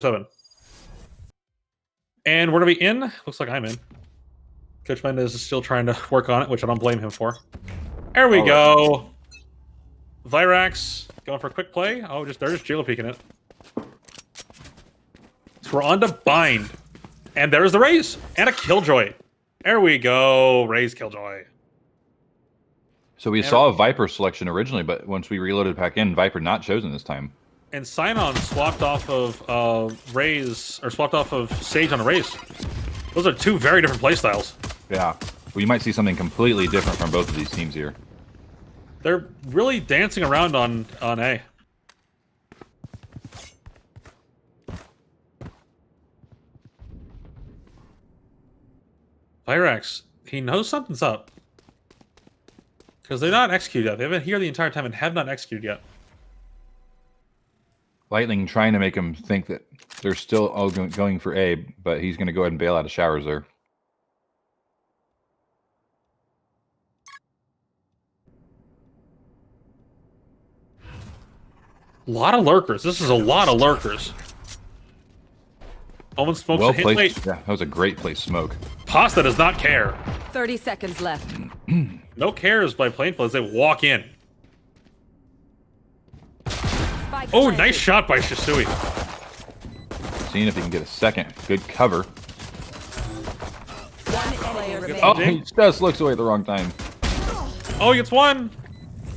7. And where are we in? Looks like I'm in. Coach Mendez is still trying to work on it, which I don't blame him for. There we go. Virax going for a quick play. Oh, they're just jiggle peeking it. So we're on to bind. And there's the Raze. And a Killjoy. There we go. Raze Killjoy. So we saw a Viper selection originally, but once we reloaded back in, Viper not chosen this time. And Scion swapped off of Raze, or swapped off of Sage on a Raze. Those are two very different playstyles. Yeah. We might see something completely different from both of these teams here. They're really dancing around on A. Virax, he knows something's up. Because they're not executed yet. They've been here the entire time and have not executed yet. Lightning trying to make him think that they're still all going for A, but he's going to go ahead and bail out of showers there. A lot of lurkers. This is a lot of lurkers. Omen smokes Well a hit placed. late. Yeah, that was a great place smoke. Pasta does not care. 30 seconds left. No cares by Plainfield as they walk in. Spike Oh, planted. nice shot by Shisui. Seeing if he can get a second. Good cover. One player remaining. Oh, he just looks away at the wrong time. Oh, he gets one.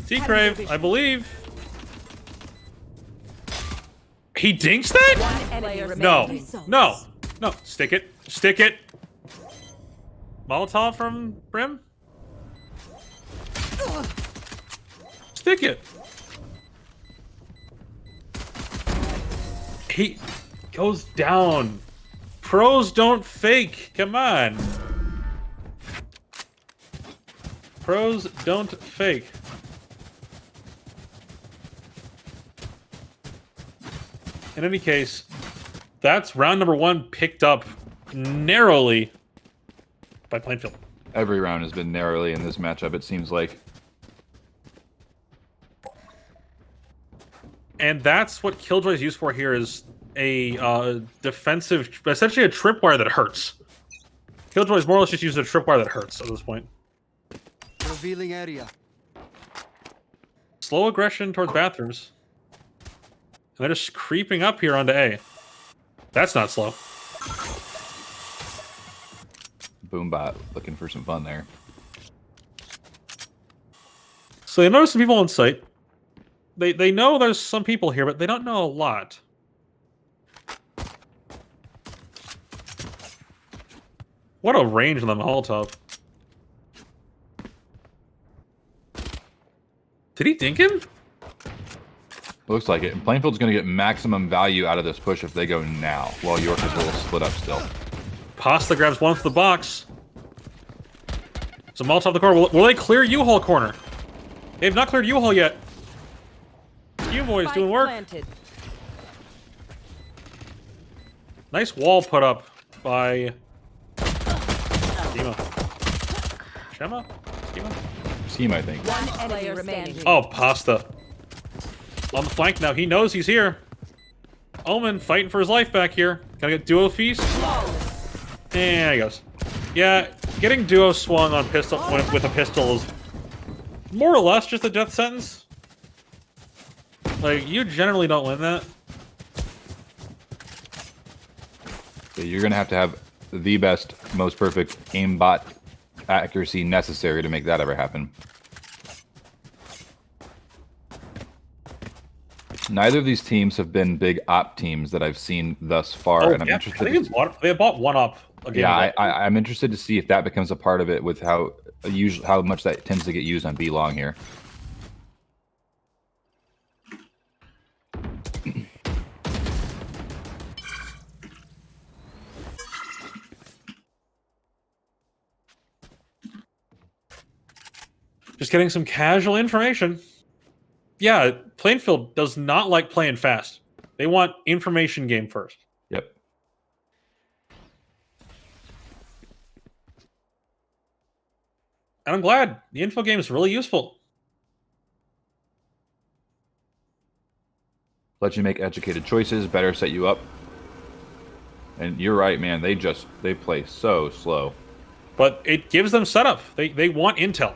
T-Crave, I believe. He dinks that? One player No. remaining. No. No. Stick it. Stick it. Molotov from Brim? Stick it. He goes down. Pros don't fake. Come on. Pros don't fake. In any case, that's round number 1 picked up narrowly by Plainfield. Every round has been narrowly in this matchup, it seems like. And that's what Killjoy's used for here, is a defensive, essentially a tripwire that hurts. Killjoy's more or less just used a tripwire that hurts at this point. Revealing area. Slow aggression towards bathrooms. And they're just creeping up here onto A. That's not slow. Boombot looking for some fun there. So they notice some people on site. They know there's some people here, but they don't know a lot. What a range on the Molotov. Did he dink him? Looks like it. And Plainfield's going to get maximum value out of this push if they go now, while York is a little split up still. Pasta grabs one for the box. So Molotov the corner. Will they clear U-Haul corner? They've not cleared U-Haul yet. U-Boy's doing work. Planted. Nice wall put up by Schema. Schema? Schema? Team, I think. One player remaining. Oh, Pasta. On the flank now. He knows he's here. Omen fighting for his life back here. Gonna get duo feast. And there he goes. Yeah, getting duo swung on pistol with a pistol is more or less just a death sentence. Like, you generally don't win that. Yeah, you're going to have the best, most perfect aimbot accuracy necessary to make that ever happen. Neither of these teams have been big op teams that I've seen thus far, and I'm interested. I think it's one, they bought one up. Yeah, I'm interested to see if that becomes a part of it with how much that tends to get used on B long here. Just getting some casual information. Yeah, Plainfield does not like playing fast. They want information game first. Yep. And I'm glad. The info game is really useful. Let you make educated choices, better set you up And you're right, man. They play so slow. But it gives them setup. They want intel.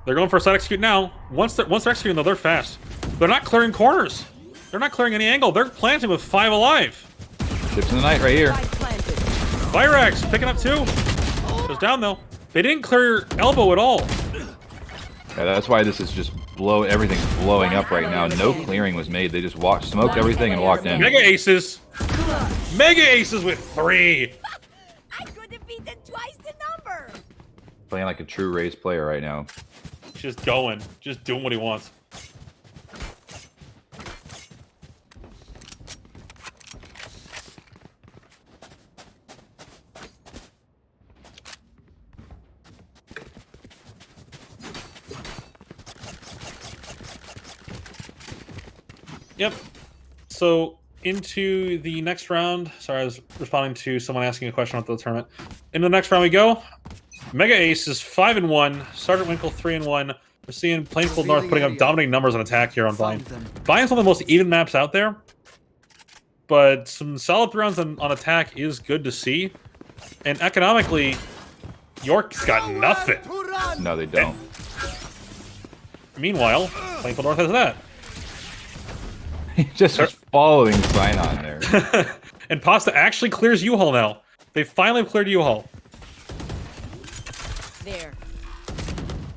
They're going for a side execute now. Once they're executing, though, they're fast. They're not clearing corners. They're not clearing any angle. They're planting with 5 alive. Tips in the night right here. Spike planted. Virax picking up 2. Goes down though. They didn't clear elbow at all. Yeah, that's why this is just everything's blowing up right now. No clearing was made. They just smoked everything and walked in. Mega aces. Mega aces with 3. I could have beaten twice the number. Playing like a true Rays player right now. Just going. Just doing what he wants. Yep. So into the next round. Sorry, I was responding to someone asking a question about the tournament. In the next round we go. Mega Ace is 5-1. Sergeant Winkle 3-1. We're seeing Plainfield North putting up dominating numbers on attack here on Vine. Vine's one of the most even maps out there, but some solid 3 rounds on attack is good to see. And economically, York's got nothing. No, they don't. Meanwhile, Plainfield North has that. He just was following Sign on there. And Pasta actually clears U-Haul now. They finally cleared U-Haul. There.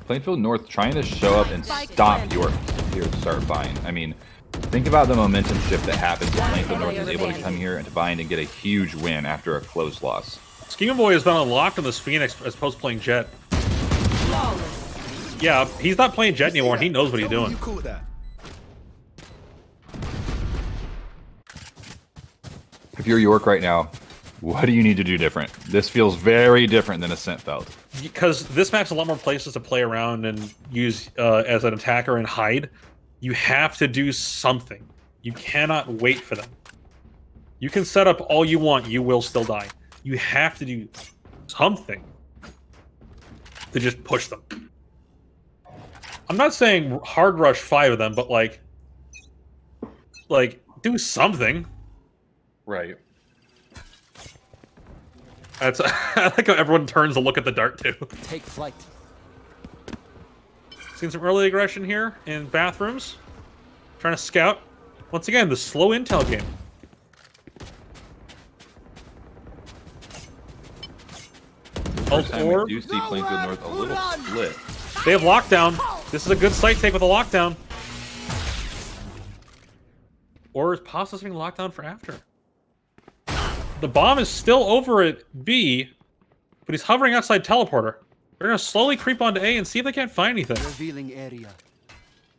Plainfield North trying to show up and stop York here to start Vine. I mean, think about the momentum shift that happens when Plainfield North is able to come here and Vine and get a huge win after a close loss. Schema Boy has been unlocked on this Phoenix as opposed to playing Jet. Yeah, he's not playing Jet anymore, and he knows what he's doing. If you're York right now, what do you need to do different? This feels very different than Ascent felt. Because this map's a lot more places to play around and use as an attacker and hide. You have to do something. You cannot wait for them. You can set up all you want, you will still die. You have to do something to just push them. I'm not saying hard rush 5 of them, but like do something. Right. That's I like how everyone turns to look at the dart too. Take flight. Seen some early aggression here in bathrooms. Trying to scout. Once again, the slow intel game. First time we do see Plainfield North a little split. They have lockdown. This is a good site take with a lockdown. Or is Pasta having lockdown for after? The bomb is still over at B, but he's hovering outside teleporter. They're gonna slowly creep onto A and see if they can't find anything. Revealing area.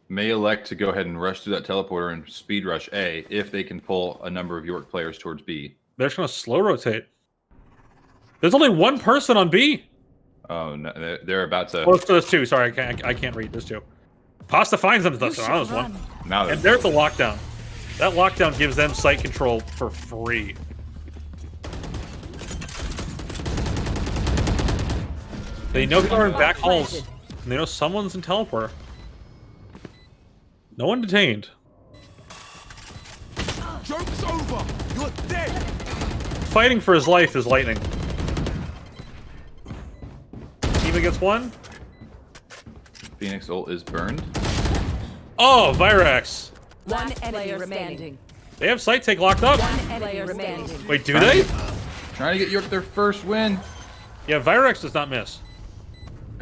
May elect to go ahead and rush through that teleporter and speed rush A if they can pull a number of York players towards B. They're just gonna slow rotate. There's only 1 person on B. Oh no, they're about to. Oh, there's 2. Sorry, I can't read. There's 2. Pasta finds them. There's 1. Now And there's the lockdown. That lockdown gives them site control for free. They know people are in back halls, and they know someone's in teleporter. No one detained. Joke's over! You're dead! Fighting for his life is Lightning. Eva gets 1. Phoenix ult is burned. Oh, Virax. 1 enemy remaining. They have site take locked up. 1 enemy remaining. Wait, do they? Trying to get York their first win. Yeah, Virax does not miss.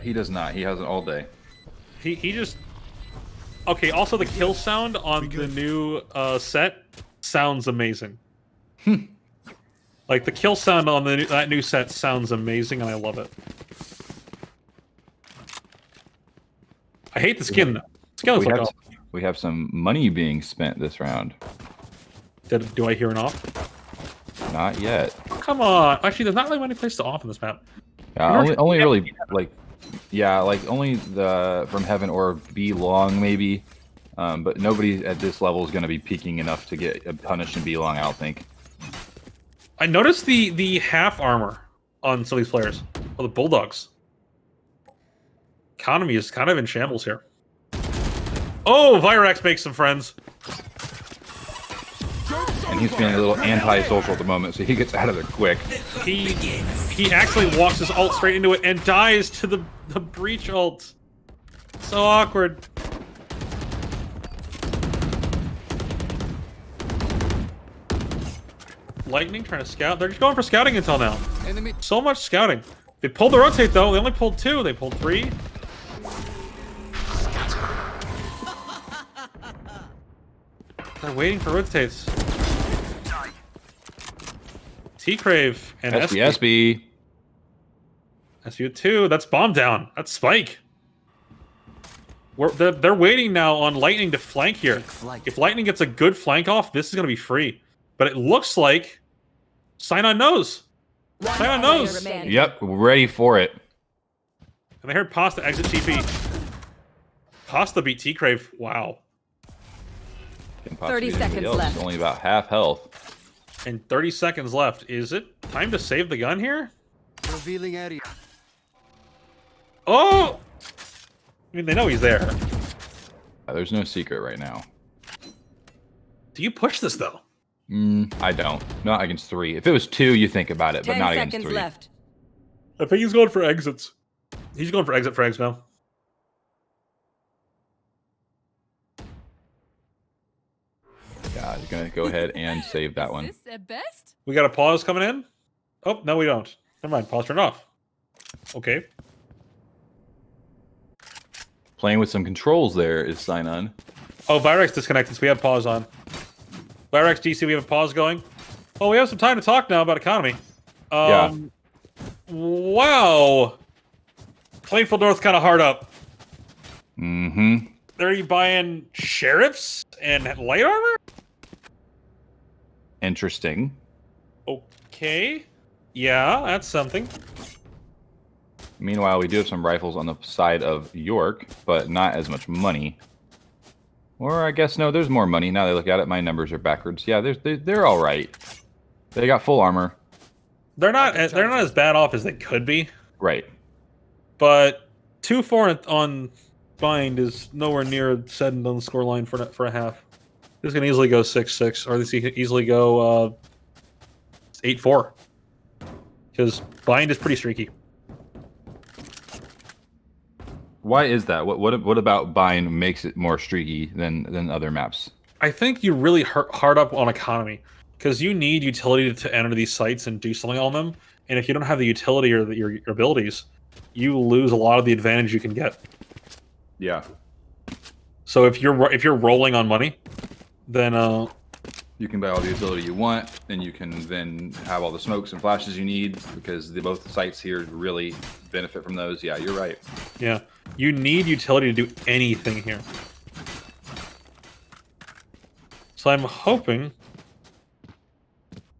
He does not. He has it all day. He just... Okay, also the kill sound on the new set sounds amazing. Like, the kill sound on that new set sounds amazing, and I love it. I hate the skin, though. Skin looks like off. We have some money being spent this round. Do I hear an off? Not yet. Come on. Actually, there's not really many places to off in this map. Yeah, only really, like... Yeah, like only the From Heaven or Be Long maybe, but nobody at this level is going to be peaking enough to get punished and Be Long. I don't think. I noticed the half armor on some of these players. Oh, the Bulldogs. Economy is kind of in shambles here. Oh, Virax makes some friends. And he's feeling a little anti-social at the moment, so he gets out of there quick. He actually walks his ult straight into it and dies to the breach ult. So awkward. Lightning trying to scout. They're just going for scouting until now. Enemy. So much scouting. They pulled the rotate though. They only pulled 2. They pulled 3. They're waiting for rotates. T-Crave and SB. SU2. That's bomb down. That's Spike. They're waiting now on Lightning to flank here. flight. If Lightning gets a good flank off, this is going to be free. But it looks like Sinon knows. Sinon knows. remaining. Yep, ready for it. And I heard Pasta exit TP. Pasta beat T-Crave. Wow. Can possibly 30 do anybody seconds else. left. Only about half health. And 30 seconds left. Is it time to save the gun here? Revealing area. Oh! I mean, they know he's there. There's no secret right now. Do you push this, though? I don't. Not against 3. If it was 2, you think about it, but 10 not against seconds 3. left. I think he's going for exits. He's going for exit frags now. Yeah, he's gonna go ahead and save that one. Is this at best? We got a pause coming in? Oh, no, we don't. Never mind. Pause turned off. Okay. Playing with some controls there is Sinon. Oh, Virex disconnected, so we have pause on. Virex DC, we have a pause going. Oh, we have some time to talk now about economy. Yeah. Wow. Plainfield North kind of hard up. Mm-hmm. Are you buying sheriffs and light armor? Interesting. Okay. Yeah, that's something. Meanwhile, we do have some rifles on the side of York, but not as much money. Or I guess no, there's more money. Now they look at it, my numbers are backwards. Yeah, they're all right. They got full armor. They're not as bad off as they could be, Right. but 2-4 on bind is nowhere near said and done scoreline for a half. This can easily go 6-6, or this can easily go 8-4, because bind is pretty streaky. Why is that? What about Bind makes it more streaky than other maps? I think you really hard up on economy, because you need utility to enter these sites and do something on them, and if you don't have the utility or your abilities, you lose a lot of the advantage you can get. Yeah. So if you're rolling on money, then You can buy all the utility you want, and you can then have all the smokes and flashes you need, because both sites here really benefit from those. Yeah, you're right. yeah, you need utility to do anything here. So I'm hoping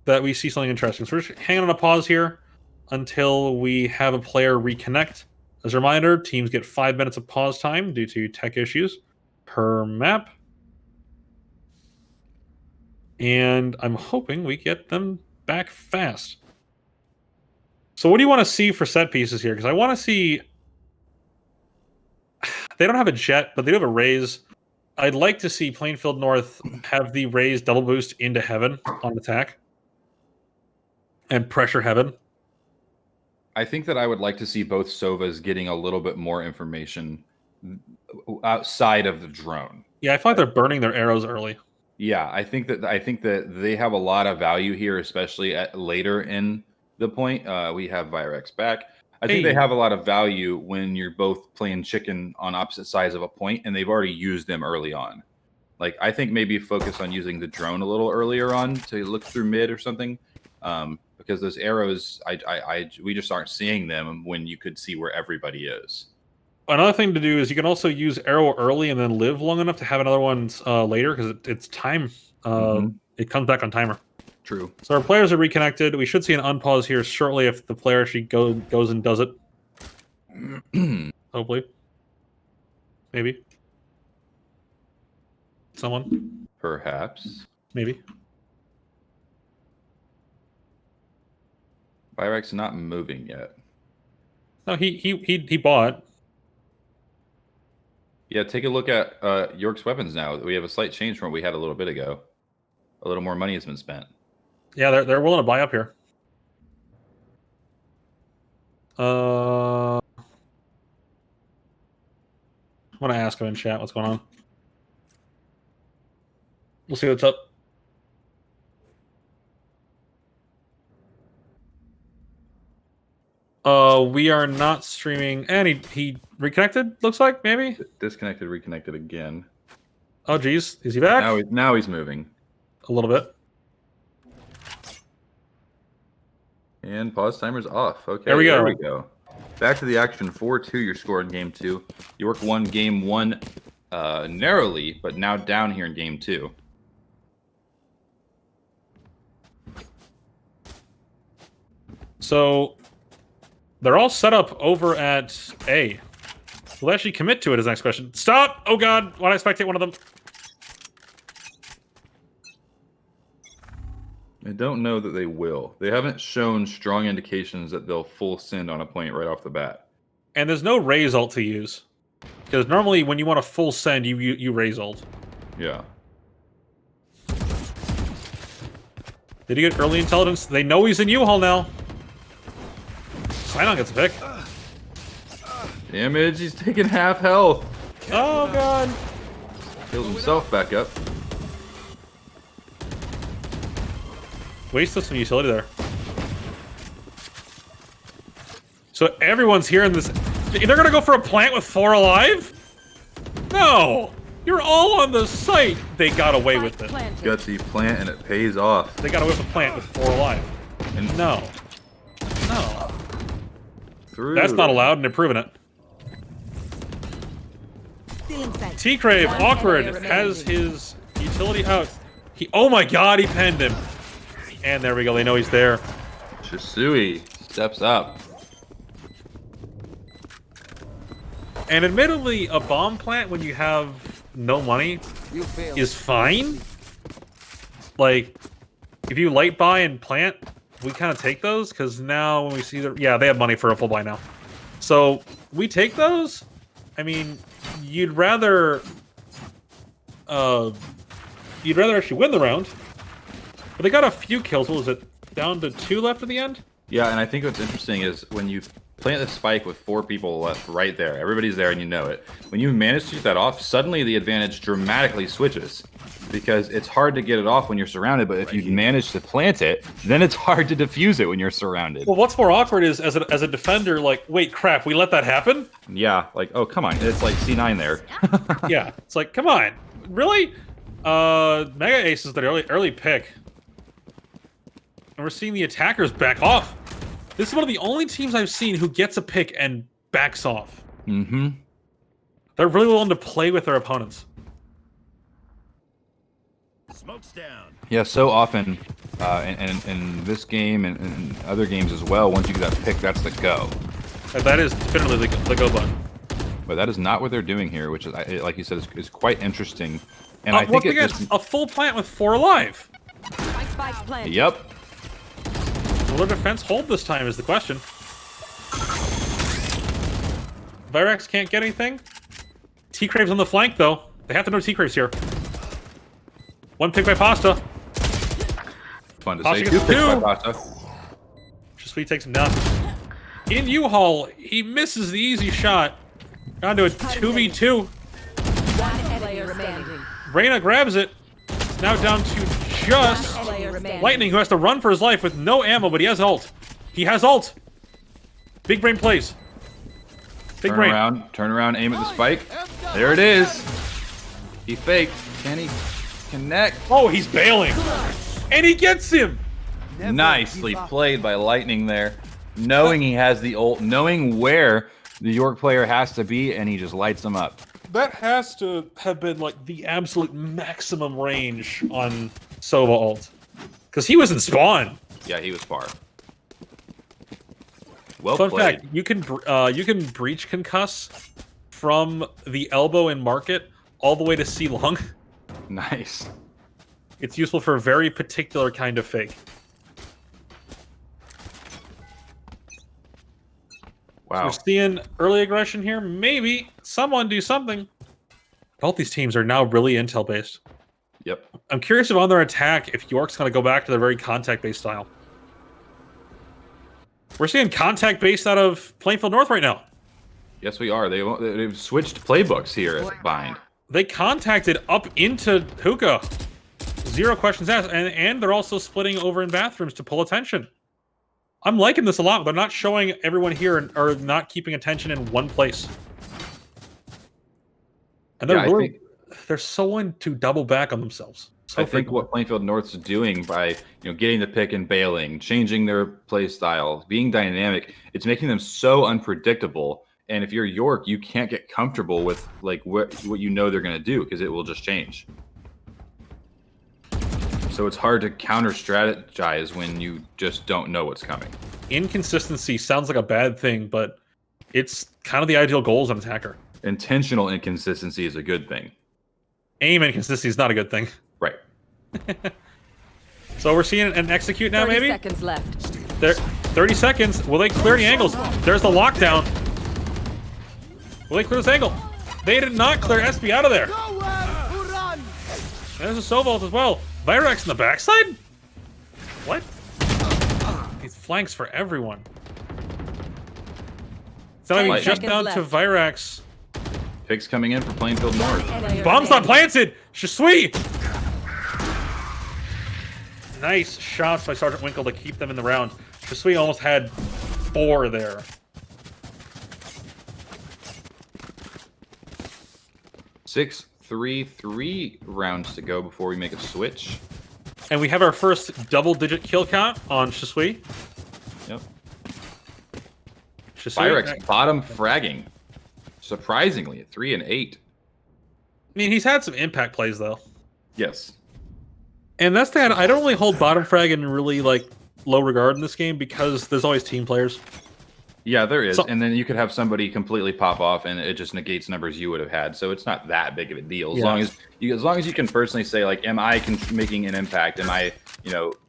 that we see something interesting. So we're just hanging on a pause here until we have a player reconnect. As a reminder, teams get 5 minutes of pause time due to tech issues per map. And I'm hoping we get them back fast. So what do you want to see for set pieces here? Because I want to see... They don't have a jet, but they do have a raise. I'd like to see Plainfield North have the raise double boost into heaven on attack. And pressure heaven. I think that I would like to see both Sovas getting a little bit more information outside of the drone. Yeah, I feel like they're burning their arrows early. Yeah, I think that they have a lot of value here, especially at later in the point. We have Virex back. I think they have a lot of value when you're both playing chicken on opposite sides of a point, and they've already used them early on. Like, I think maybe focus on using the drone a little earlier on to look through mid or something, because those arrows, we just aren't seeing them when you could see where everybody is. Another thing to do is you can also use arrow early and then live long enough to have another one later, because it's time. It comes back on timer. True. So our players are reconnected. We should see an unpause here shortly if the player actually goes and does it. Hopefully. Maybe. Someone. Perhaps. Maybe. Virex not moving yet. No, he bought. Yeah, take a look at York's weapons now. We have a slight change from what we had a little bit ago. a little more money has been spent. Yeah, they're willing to buy up here. I want to ask him in chat what's going on. We'll see what's up. We are not streaming. And he reconnected, looks like, maybe? Disconnected, reconnected again. Oh, geez. Is he back? Now he's moving. A little bit. And pause timer's off. Okay, There we go. There we go. Back to the action. 4-2 your score in game 2. York won game 1 narrowly, but now down here in game 2. So they're all set up over at A. We'll actually commit to it is the next question. Stop! Oh god, why did I spectate one of them? I don't know that they will. They haven't shown strong indications that they'll full send on a point right off the bat. And there's no raise ult to use. Because normally when you want a full send, you raise ult. Yeah. Did he get early intelligence? They know he's in U-Haul now. Sinon gets a pick. Damage, he's taking half health. Oh god. Heals himself back up. Wasted some utility there. So everyone's here in this. They're gonna go for a plant with 4 alive? No! You're all on the site! They got away with it. Gutsy plant and it pays off. They got away with a plant with 4 alive. And No. No. through. That's not allowed, and they're proving it. T-Crave, awkward, has his utility out. Oh my god, he penned him. And there we go, they know he's there. IHSEA steps up. And admittedly, a bomb plant when you have no money You failed. is fine. Like, if you light buy and plant, we kind of take those, because now when we see the... Yeah, they have money for a full buy now. So, we take those. I mean, you'd rather actually win the round. But they got a few kills. What was it? Down to 2 left at the end? Yeah, and I think what's interesting is when you plant the spike with 4 people left right there, everybody's there and you know it. When you manage to get that off, suddenly the advantage dramatically switches. Because it's hard to get it off when you're surrounded, but if you manage to plant it, then it's hard to defuse it when you're surrounded. Well, what's more awkward is, as a defender, like, wait, crap, we let that happen? Yeah, like, oh, come on. It's like C9 there. Yeah, it's like, come on. Really? Mega Ace is the early pick. And we're seeing the attackers back off. This is one of the only teams I've seen who gets a pick and backs off. Mm-hmm. They're really willing to play with their opponents. Smoke's down. Yeah, so often in this game and in other games as well, once you get that pick, that's the go. That is definitely the go button. But that is not what they're doing here, which is, like you said, is quite interesting. And I think a full plant with 4 alive. Spike planted. Yep. Will their defense hold this time is the question. Vyrax can't get anything. T-Crave's on the flank, though. They have to know T-Crave's here. 1 pick by Pasta. Fun to Pasta say. gets 2 picks by 2. Pasta. Just takes him down. In U-Haul, he misses the easy shot. Down to a 2v2. One player remaining. Reyna grabs it. It's now down to just Player remaining. Lightning, who has to run for his life with no ammo, but he has ult. He has ult. Big brain plays. Big brain. Turn around, aim at the spike. There it is. He faked. Can he connect? Oh, he's bailing. And he gets him. Never Nicely give up. played by Lightning there. Knowing he has the ult, knowing where the York player has to be, and he just lights them up. That has to have been like the absolute maximum range on Sova ult. Because he was in spawn. Yeah, he was far. Well Fun played. fact, you can breach concuss from the elbow in market all the way to C long. Nice. It's useful for a very particular kind of fake. Wow. We're seeing early aggression here. Maybe someone do something. Both these teams are now really intel based. Yep. I'm curious if on their attack, if York's going to go back to their very contact-based style. We're seeing contact-based out of Plainfield North right now. Yes, we are. They've switched playbooks here at Bind. They contacted up into hookah. 0 questions asked. And they're also splitting over in bathrooms to pull attention. I'm liking this a lot. They're not showing everyone here or not keeping attention in one place. And they're they're so into double back on themselves. So I think what Plainfield North's doing by getting the pick and bailing, changing their play style, being dynamic, it's making them so unpredictable. And if you're York, you can't get comfortable with like what they're going to do because it will just change. So it's hard to counter strategize when you just don't know what's coming. Inconsistency sounds like a bad thing, but it's kind of the ideal goal as an attacker. Intentional inconsistency is a good thing. Aim inconsistency is not a good thing. Right. So we're seeing an execute now, 30 maybe? seconds left. There, 30 seconds. Will they clear the angles? There's the lockdown. Will they clear this angle? They did not clear SB out of there. There's a Sovolt as well. Virex in the backside? What? These flanks for everyone. So I mean, 10 just seconds down left. to Virex. Picks coming in for Plainfield North. Bomb's not planted! Shui! Nice shots by Sergeant Winkle to keep them in the round. Shui almost had 4 there. Six, 3 rounds to go before we make a switch. And we have our first double-digit kill count on Shui. Yep. Shui. Pyrex bottom fragging. Surprisingly, at 3 and 8. I mean, he's had some impact plays, though. Yes. And that's that. I don't really hold bottom frag in really, like, low regard in this game because there's always team players. Yeah, there is. So- And then you could have somebody completely pop off and it just negates numbers you would have had. So it's not that big of a deal. As long as you can personally say, like, am I making an impact? Am I,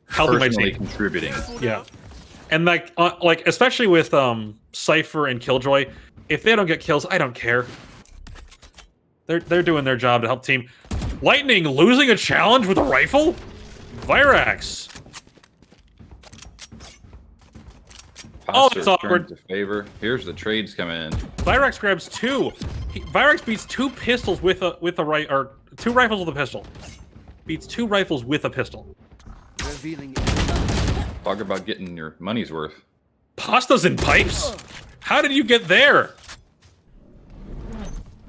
Helping my personally team. contributing? Yeah. And, like, especially with Cypher and Killjoy, if they don't get kills, I don't care. They're doing their job to help team. Lightning losing a challenge with a rifle? Virax. Oh, it's awkward. To favor. Here's the trades coming in. Virax grabs 2. Virax beats 2 pistols with a or 2 rifles with a pistol. Beats 2 rifles with a pistol. Revealing Talk about getting your money's worth. Pastas and pipes? How did you get there?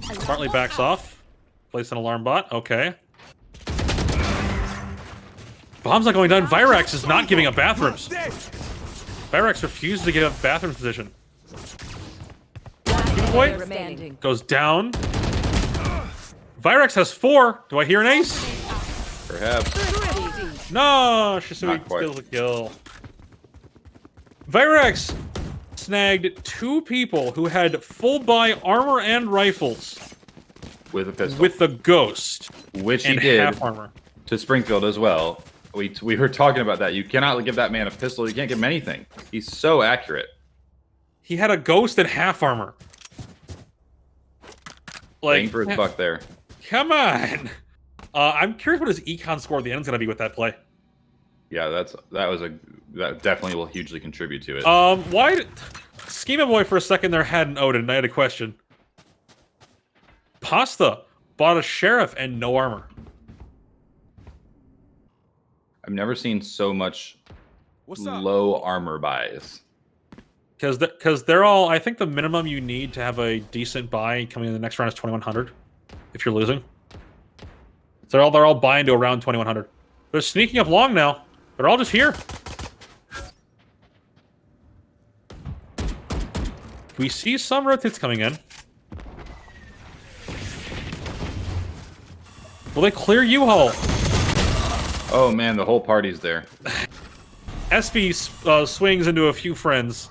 Smartly backs off. Place an alarm bot. Okay. Bomb's not going down. Virax is not giving up bathrooms. Virax refuses to give up bathroom position. Player remaining. Goes down. Virax has 4. Do I hear an ace? Perhaps. No, Shisui Not quite. steals a kill. Virax snagged 2 people who had full buy armor and rifles With a pistol. with the ghost Which he and did half armor. to Springfield as well. We were talking about that. You cannot give that man a pistol. You can't give him anything. He's so accurate. He had a ghost and half armor. Paying Like, for his buck there. come on. I'm curious what his econ score at the end is going to be with that play. Yeah, that definitely will hugely contribute to it. Why did Schema Boy for a second there had an Odin, and I had a question. Pasta bought a sheriff and no armor. I've never seen so much low armor buys. Because they're all, I think the minimum you need to have a decent buy coming in the next round is 2100 if you're losing. So they're all buying to around 2100. They're sneaking up long now. They're all just here. We see some rotates coming in. Will they clear U-Haul? Oh man, the whole party's there. SB swings into a few friends.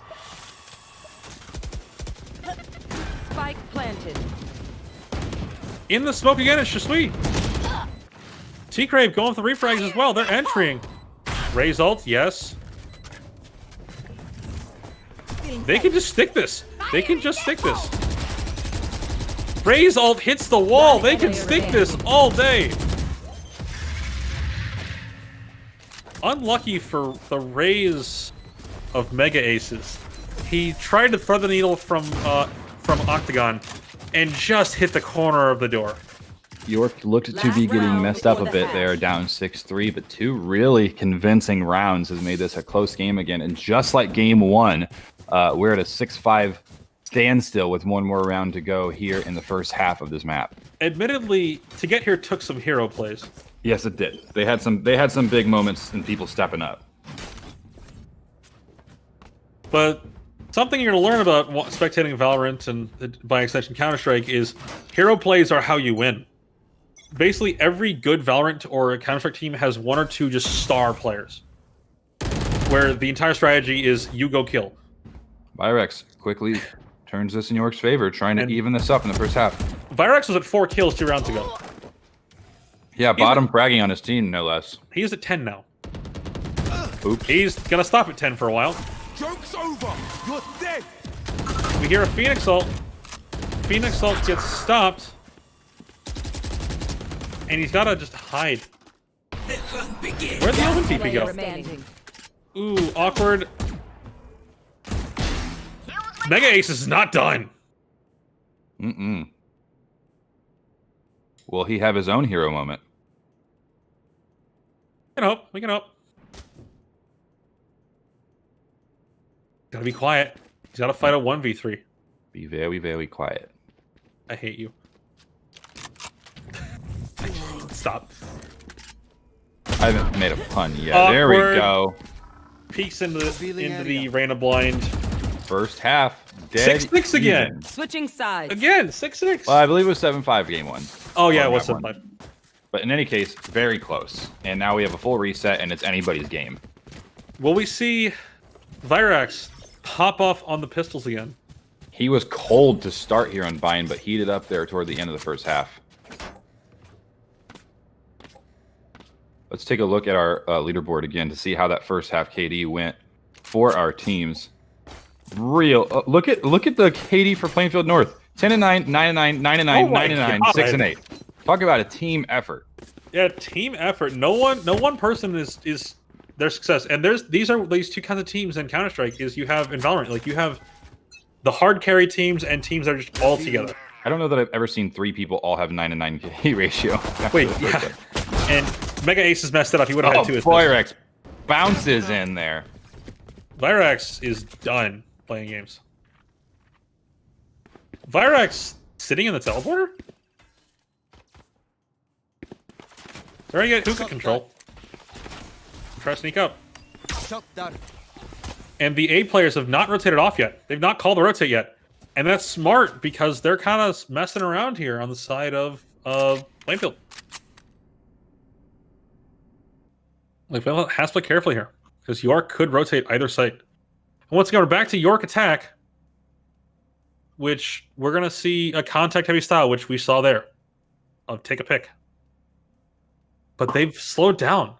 Spike planted. In the smoke again, it's Shisui. T-Crave going for the refrags as well. They're entering. Ray's ult, yes. They can just stick this. They can just stick this. Ray's ult hits the wall. They can stick this all day. unlucky for the raise of Mega Aces. He tried to thread the needle from Octagon and just hit the corner of the door. York looked to be getting messed up a bit there, down 6-3, but 2 really convincing rounds has made this a close game again. And just like game 1, we're at a 6-5 standstill with 1 more round to go here in the first half of this map. Admittedly, to get here took some hero plays. Yes, it did. They had some big moments and people stepping up. But something you're going to learn about spectating Valorant and, by extension, Counter-Strike is hero plays are how you win. Basically, every good Valorant or Counter-Strike team has 1 or 2 just star players, where the entire strategy is you go kill. Virex quickly turns this in York's favor, trying to even this up in the first half. Virex was at 4 kills 2 rounds ago. Yeah, bottom fragging on his team, no less. He's at 10 now. Oops. He's going to stop at 10 for a while. Joke's over. You're dead. We hear a Phoenix ult. Phoenix ult gets stopped. And he's gotta just hide. Where'd the open TP Player go? remaining. Ooh, awkward. Mega Ace is not done. Will he have his own hero moment? We can hope. We can hope. Gotta be quiet. He's gotta fight a 1v3. Be very, very quiet. I hate you. Stop. I haven't made a pun yet. Awkward. There we go. Peeks into the Reina blind. First half. Dead 6-6 again. even. Switching sides. Again, 6-6. Well, I believe it was 7-5 game 1. Oh yeah, it Or was that one. 7-5. But in any case, very close. And now we have a full reset, and it's anybody's game. Will we see Virax pop off on the pistols again? He was cold to start here on Vine, but heated up there toward the end of the first half. Let's take a look at our leaderboard again to see how that first half KD went for our teams. Look at the KD for Plainfield North. 10-9, 9-9, 9-9, 9-9, 6-8. Talk about a team effort. Yeah, team effort. No one person is their success. And these are these 2 kinds of teams in Counter-Strike is you have in Valorant. Like you have the hard carry teams and teams that are just all together. I don't know that I've ever seen 3 people all have 9-9 KD ratio. Wait, yeah. And Mega Ace has messed it up. He would have had 2 assists. Virex bounces in there. Virax is done playing games. Virax sitting in the teleporter? There you get hookah control. Try to sneak up. Shot down. And the A players have not rotated off yet. They've not called the rotate yet. And that's smart because they're kind of messing around here on the side of Plainfield. Like, Plainfield has to play carefully here because York could rotate either side. And once again, we're back to York attack, which we're going to see a contact-heavy style, which we saw there, of take a pick. But they've slowed down.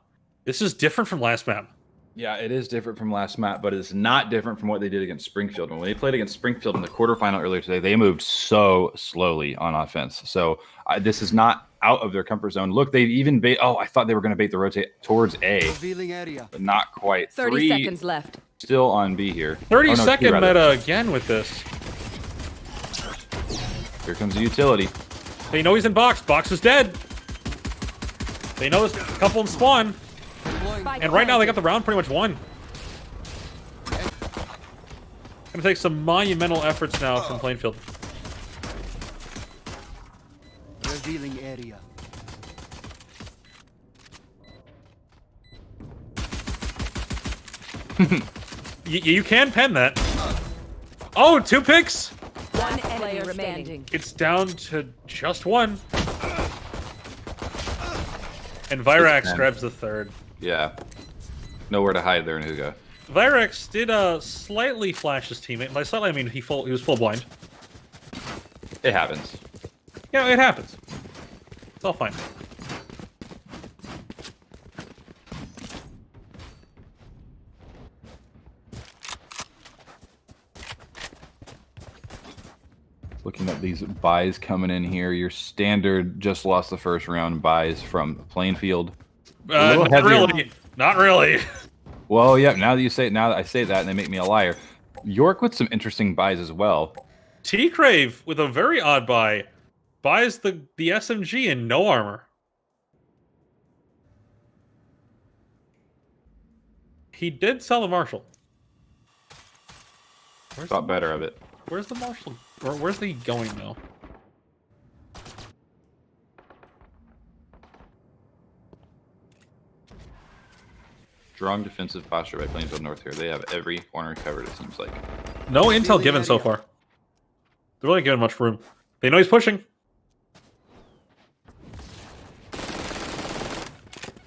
This is different from last map. Yeah, it is different from last map, but it's not different from what they did against Springfield. When they played against Springfield in the quarterfinal earlier today, they moved so slowly on offense. So this is not out of their comfort zone. Look, they've even bait. Oh, I thought they were going to bait the rotate towards A, Revealing area. but not quite. 30 seconds left. Still on B here. 30-second T, rather. meta again with this. Here comes the utility. They know he's in box. Box is dead. They know there's a couple in spawn. And right now they got the round pretty much won. Gonna take some monumental efforts now from Plainfield. Revealing area. You can pen that. Oh, 2 picks? One enemy remaining. It's down to just 1. And Virax grabs the 3rd. Yeah. Nowhere to hide there in Huga. Virax did slightly flash his teammate. By slightly, I mean he was full blind. It happens. Yeah, it happens. It's all fine. Looking at these buys coming in here, your standard just lost the first round buys from Plainfield. Not really. Not really. Well, yeah. Now that I say that, and they make me a liar. York with some interesting buys as well. T-Crave with a very odd buy. Buys the SMG and no armor. He did sell the Marshall. Thought better of it. Where's the Marshall? Or where's he going now? Strong defensive posture by Plainfield North here. They have every corner covered, it seems like. No intel given so far. They're really giving much room. They know he's pushing.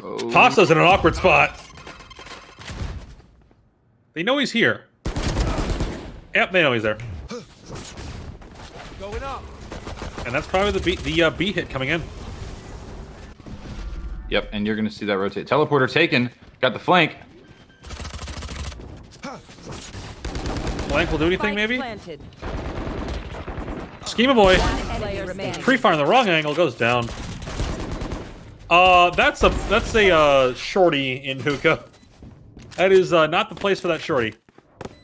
Oh. Pasta's in an awkward spot. They know he's here. Yep, they know he's there. Going up. And that's probably the B hit coming in. Yep, and you're going to see that rotate. Teleporter taken. Got the flank. Flank will do anything, Spike maybe? planted. Schema boy. One player remaining. Pre-fire in the wrong angle goes down. That's a shorty in hookah. That is not the place for that shorty.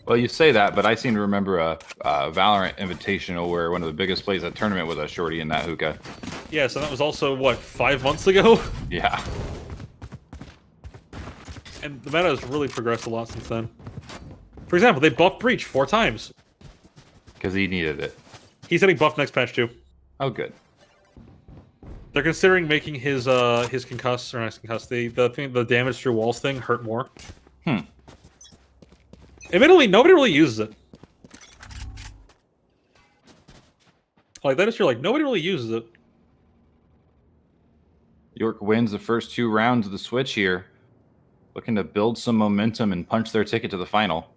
Well, you say that, but I seem to remember a Valorant Invitational where one of the biggest plays at tournament was a shorty in that hookah. Yeah, so that was also, what, 5 months ago? Yeah. And the meta has really progressed a lot since then. For example, they buffed Breach 4 times. Because he needed it. He's getting buffed next patch too. Oh, good. They're considering making his concuss, or not concuss, the damage through walls thing hurt more. Admittedly, nobody really uses it. Like, that is true, like, nobody really uses it. York wins the first 2 rounds of the switch here. Looking to build some momentum and punch their ticket to the final.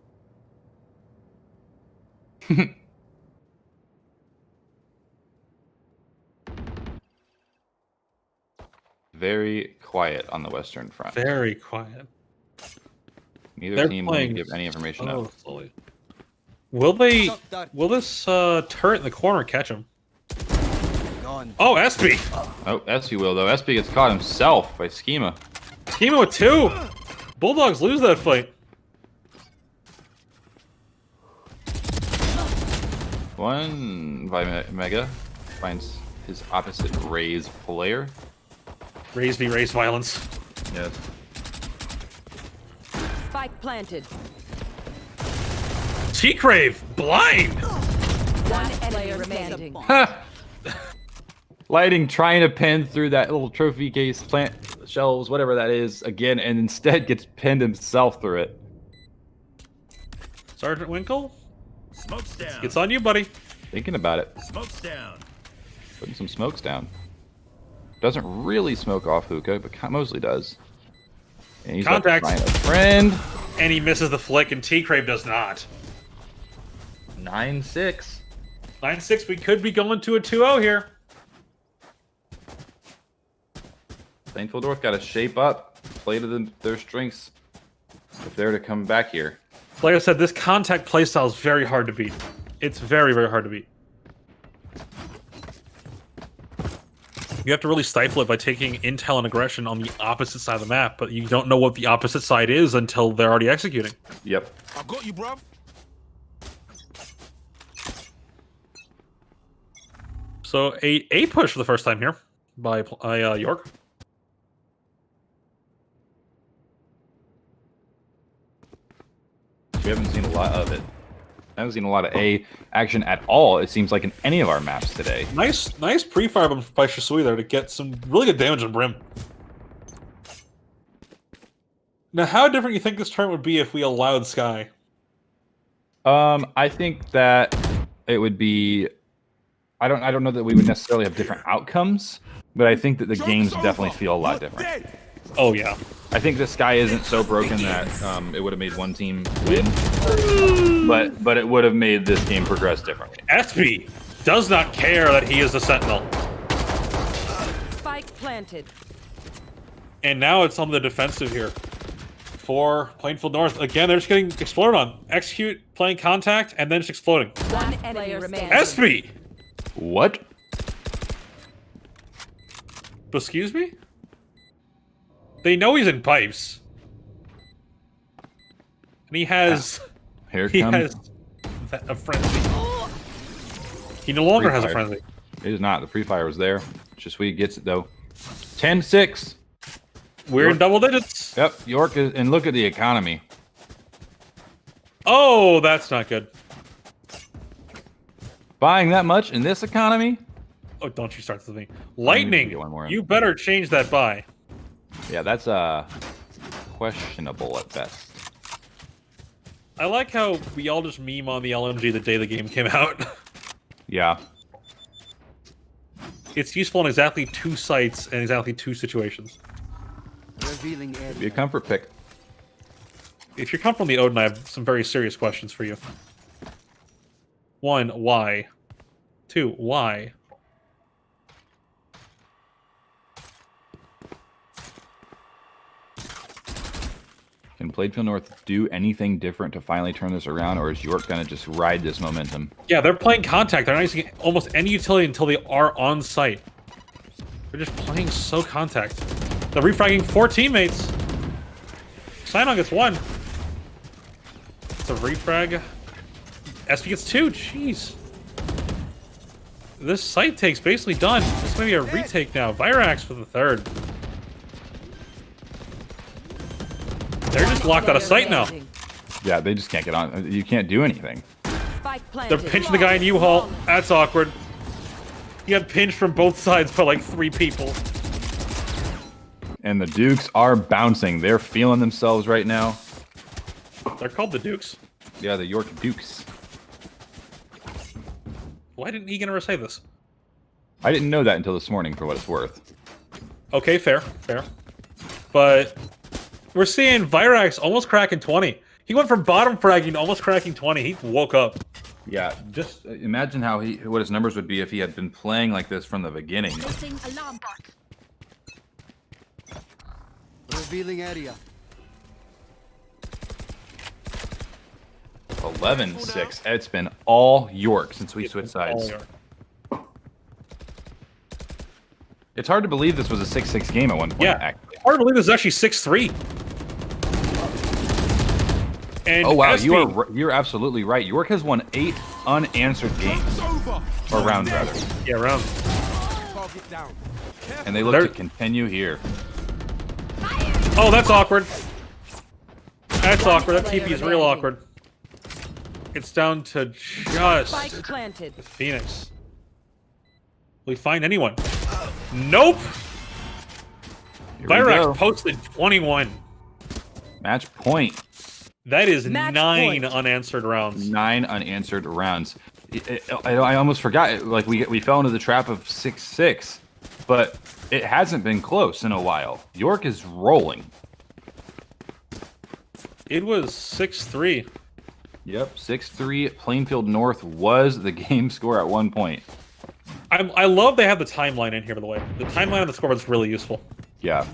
Very quiet on the Western Front. Very quiet. Neither team will give any information out. Slowly. Will this turret in the corner catch him? Gone. Oh, Espy! Oh, Espy will, though. Espy gets caught himself by Schema. Schema with 2! Bulldogs lose that fight. One by Mega finds his opposite Raze player. Raise v raise violence. Yes. Spike planted. T-Crave, blind! One player remaining. Lighting trying to pin through that little trophy case, plant shelves, whatever that is, again, and instead gets pinned himself through it. Sergeant Winkle, Smokes down. it's on you, buddy. Thinking about it. Smokes down. Putting some smokes down. Doesn't really smoke off hookah, but mostly does. And he's Contact. Find a friend. And he misses the flick, and T-Crave does not. 9-6. 9-6, we could be going to a 2-0 here. Plainfield North got to shape up, play to their strengths if they're to come back here. Like I said, this contact playstyle is very hard to beat. It's very, very hard to beat. You have to really stifle it by taking intel and aggression on the opposite side of the map, but you don't know what the opposite side is until they're already executing. Yep. I got you, bruv. So a push for the first time here by York. We haven't seen a lot of it. I haven't seen a lot of A action at all, it seems like, in any of our maps today. Nice pre-fire by IHSEA there to get some really good damage on Brim. Now, how different do you think this turn would be if we allowed Sky? I think that it would be... I don't know that we would necessarily have different outcomes, but I think that the games definitely feel a lot different. Oh, yeah. I think the Sky isn't so broken that it would have made one team win, but it would have made this game progress differently. Espy does not care that he is the Sentinel. Spike planted. And now it's on the defensive here for Plainfield North. Again, they're just getting exploded on. Execute, playing contact, and then just exploding. One player remaining. Espy! What? Excuse me? They know he's in pipes. And he has Here he comes. has a frenzy. He no longer has a Pre-fire. frenzy. It is not. The pre-fire was there. Just sweet gets it though. 10-6. We're in double digits. Yep. York is, and look at the economy. Oh, that's not good. Buying that much in this economy? Oh, don't you start this with me. Lightning, get one more in. you better change that buy. Yeah, that's questionable at best. I like how we all just meme on the LMG the day the game came out. Yeah. It's useful in exactly 2 sites and exactly 2 situations. Revealing Be a area. comfort pick. If you're coming from the Odin, I have some very serious questions for you. 1, why? 2, why? Can Plainfield North do anything different to finally turn this around, or is York gonna just ride this momentum? Yeah, they're playing contact. They're not using almost any utility until they are on site. They're just playing so contact. They're refragging 4 teammates. Sinon gets 1. It's a refrag. SP gets 2. Jeez. This site take's basically done. This may be a retake now. Virax for the 3rd. They're just locked out of sight now. Yeah, they just can't get on. You can't do anything. Spike They're planted. pinching the guy in U-Haul. That's awkward. He got pinched from both sides by like 3 people. And the Dukes are bouncing. They're feeling themselves right now. They're called the Dukes. Yeah, the York Dukes. Why didn't Egan ever say this? I didn't know that until this morning, for what it's worth. Okay, fair, fair. But we're seeing Virax almost cracking 20. He went from bottom fragging to almost cracking 20. He woke up. Yeah, just imagine what his numbers would be if he had been playing like this from the beginning. Revealing area. 11-6. It's been all York since we switched sides. It's hard to believe this was a 6-6 game at one point. Yeah, Actually. hard to believe this is actually 6-3. And Oh wow, SP you're absolutely right. York has won 8 unanswered games, or rounds rather, Yeah, round. Target down. and they look They're- to continue here. Oh, that's awkward. That's awkward. That TP is real awkward. It's down to just Spike planted. Phoenix. Will we find anyone? Nope. Here we go. Virax posted 21. Match point. That is Match 9 point. unanswered rounds. 9 unanswered rounds. I almost forgot. Like we fell into the trap of 6-6, but it hasn't been close in a while. York is rolling. It was 6-3. Yep, 6-3. Plainfield North was the game score at one point. I love they have the timeline in here, by the way. The timeline on the scoreboard is really useful. Yeah.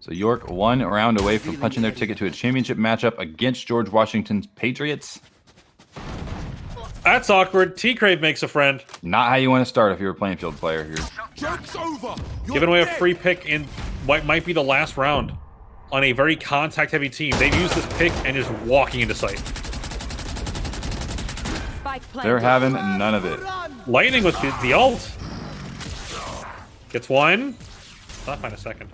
So York 1 round away from punching their ticket to a championship matchup against George Washington's Patriots. That's awkward. T-Crave makes a friend. Not how you want to start if you're a Plainfield player here. Joke's over. You're Giving away a dead. free pick in what might be the last round on a very contact-heavy team. They've used this pick and just walking into sight. Spike planted. They're having none of it. Lightning with the ult. Gets 1. Not find a second.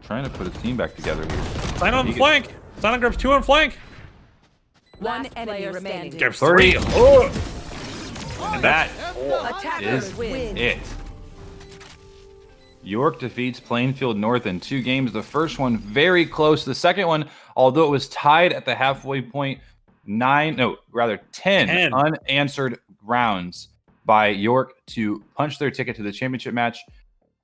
Trying to put a team back together here. Sign on the flank. Sign on grabs 2 on flank. One enemy remaining. Grabs 3. 3. Oh. And that Attackers is win. it. York defeats Plainfield North in 2 games. The first one very close. The second one, although it was tied at the halfway point, 10 unanswered rounds by York to punch their ticket to the championship match.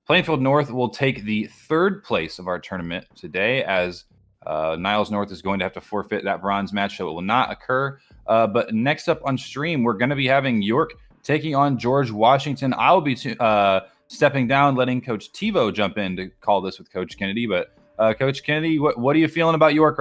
Plainfield North will take the 3rd place of our tournament today, as Niles North is going to have to forfeit that bronze match, so it will not occur. But next up on stream, we're going to be having York taking on George Washington. I'll be stepping down, letting Coach Tivo jump in to call this with Coach Kennedy. But Coach Kennedy, what are you feeling about York